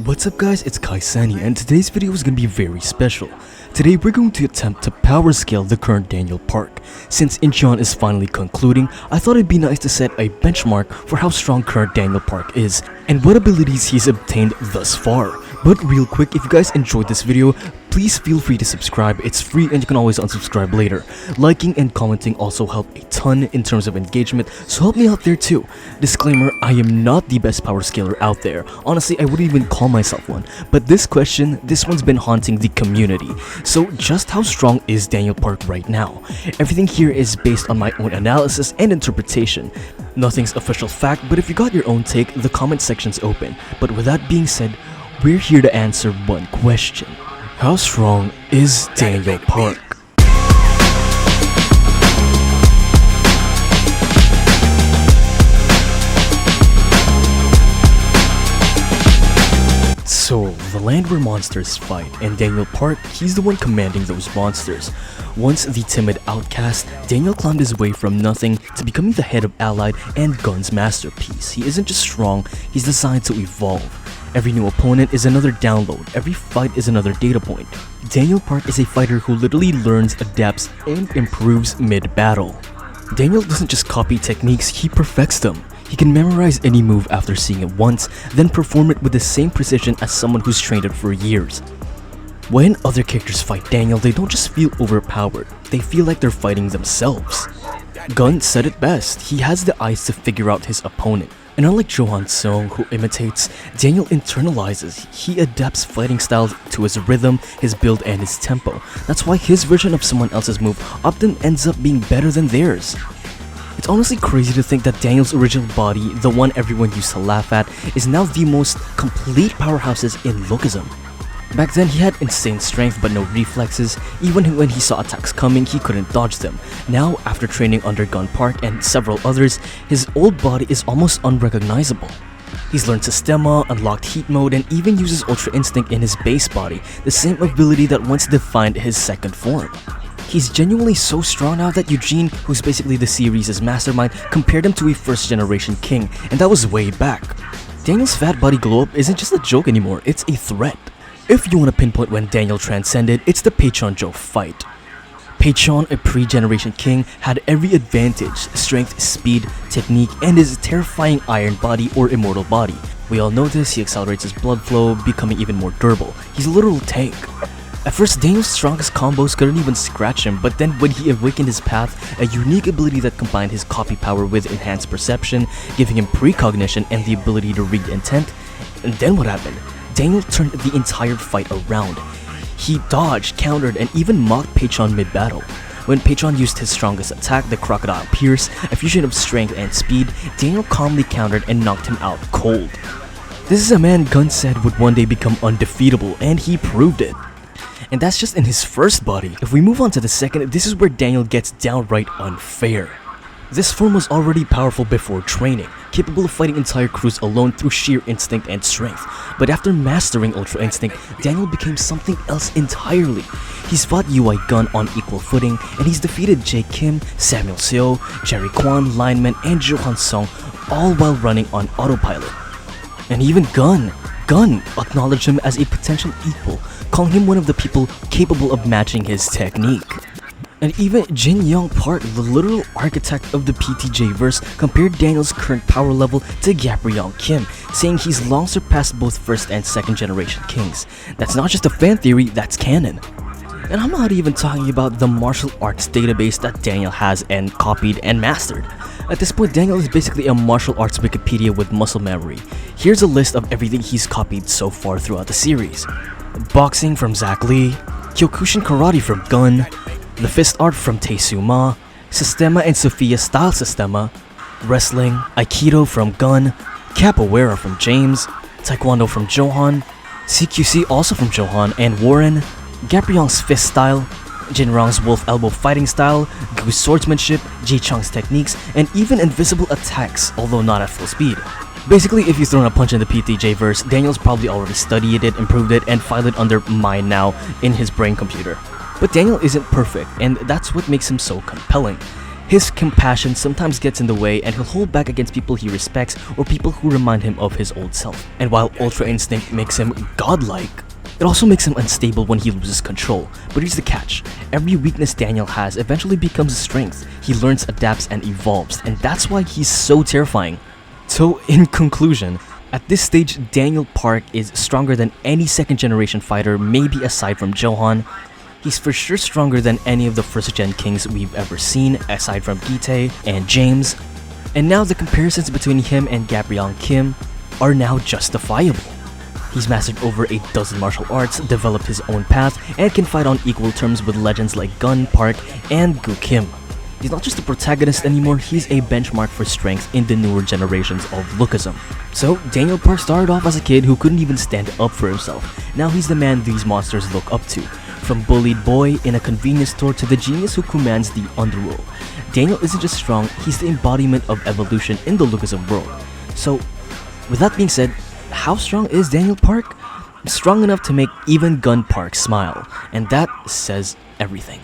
What's up guys, it's Kaisani and today's video is going to be very special. Today we're going to attempt to power scale the current Daniel Park. Since Incheon is finally concluding, I thought it'd be nice to set a benchmark for how strong current Daniel Park is and what abilities he's obtained thus far. But real quick, if you guys enjoyed this video, please feel free to subscribe. It's free and you can always unsubscribe later. Liking and commenting also help a ton in terms of engagement, so help me out there too. Disclaimer, I am not the best power scaler out there. Honestly, I wouldn't even call myself one. But this one's been haunting the community. So just how strong is Daniel Park right now? Everything here is based on my own analysis and interpretation. Nothing's official fact, but if you got your own take, the comment section's open. But with that being said, we're here to answer one question. How strong is Daniel Park? So, the land where monsters fight, and Daniel Park, he's the one commanding those monsters. Once the timid outcast, Daniel climbed his way from nothing to becoming the head of Allied and Gun's masterpiece. He isn't just strong, he's designed to evolve. Every new opponent is another download, every fight is another data point. Daniel Park is a fighter who literally learns, adapts, and improves mid-battle. Daniel doesn't just copy techniques, he perfects them. He can memorize any move after seeing it once, then perform it with the same precision as someone who's trained it for years. When other characters fight Daniel, they don't just feel overpowered, they feel like they're fighting themselves. Gun said it best, he has the eyes to figure out his opponent. And unlike Johan Song, who imitates, Daniel internalizes. He adapts fighting styles to his rhythm, his build, and his tempo. That's why his version of someone else's move often ends up being better than theirs. It's honestly crazy to think that Daniel's original body, the one everyone used to laugh at, is now the most complete powerhouses in Lookism. Back then, he had insane strength but no reflexes. Even when he saw attacks coming, he couldn't dodge them. Now, after training under Gun Park and several others, his old body is almost unrecognizable. He's learned Systema, unlocked heat mode, and even uses Ultra Instinct in his base body, the same ability that once defined his second form. He's genuinely so strong now that Eugene, who's basically the series' mastermind, compared him to a first-generation king, and that was way back. Daniel's fat body glow-up isn't just a joke anymore, it's a threat. If you want to pinpoint when Daniel transcended, it's the Pachon-Jo fight. Pachon, a pre-generation king, had every advantage: strength, speed, technique, and his terrifying iron body or immortal body. We all know this, he accelerates his blood flow, becoming even more durable. He's a literal tank. At first, Daniel's strongest combos couldn't even scratch him, but then when he awakened his path, a unique ability that combined his copy power with enhanced perception, giving him precognition and the ability to read intent, and then what happened? Daniel turned the entire fight around. He dodged, countered, and even mocked Pachon mid-battle. When Pachon used his strongest attack, the Crocodile Pierce, a fusion of strength and speed, Daniel calmly countered and knocked him out cold. This is a man Gun said would one day become undefeatable, and he proved it. And that's just in his first body. If we move on to the second, this is where Daniel gets downright unfair. This form was already powerful before training, capable of fighting entire crews alone through sheer instinct and strength. But after mastering Ultra Instinct, Daniel became something else entirely. He's fought UI Gun on equal footing, and he's defeated Jae Kim, Samuel Seo, Jerry Kwan, Lineman, and Johan Song, all while running on autopilot. And even Gun acknowledged him as a potential equal, calling him one of the people capable of matching his technique. And even Jin Young Park, the literal architect of the PTJ verse, compared Daniel's current power level to Gabrielle Kim, saying he's long surpassed both first and second generation kings. That's not just a fan theory, that's canon. And I'm not even talking about the martial arts database that Daniel has and copied and mastered. At this point, Daniel is basically a martial arts Wikipedia with muscle memory. Here's a list of everything he's copied so far throughout the series. Boxing from Zach Lee, Kyokushin Karate from Gun, the fist art from Tae-Soo Ma, Systema and Sophia style Systema, wrestling, Aikido from Gun, Capoeira from James, Taekwondo from Johan, CQC also from Johan and Warren, Gabriel's fist style, Jinrong's wolf elbow fighting style, Goose swordsmanship, Ji-Chung's techniques, and even invisible attacks, although not at full speed. Basically, if you've thrown a punch in the PTJ verse, Daniel's probably already studied it, improved it, and filed it under Mine Now in his brain computer. But Daniel isn't perfect, and that's what makes him so compelling. His compassion sometimes gets in the way and he'll hold back against people he respects or people who remind him of his old self. And while Ultra Instinct makes him godlike, it also makes him unstable when he loses control. But here's the catch: every weakness Daniel has eventually becomes a strength. He learns, adapts, and evolves, and that's why he's so terrifying. So in conclusion, at this stage, Daniel Park is stronger than any second generation fighter, maybe aside from Johan. He's for sure stronger than any of the first gen kings we've ever seen, aside from Gite and James. And now the comparisons between him and Gabrielle Kim are now justifiable. He's mastered over a dozen martial arts, developed his own path, and can fight on equal terms with legends like Gun, Park, and Gu Kim. He's not just a protagonist anymore, he's a benchmark for strength in the newer generations of Lookism. So, Daniel Park started off as a kid who couldn't even stand up for himself. Now he's the man these monsters look up to. From bullied boy in a convenience store to the genius who commands the underworld. Daniel isn't just strong, he's the embodiment of evolution in the Lookism world. So, with that being said, how strong is Daniel Park? Strong enough to make even Gun Park smile, and that says everything.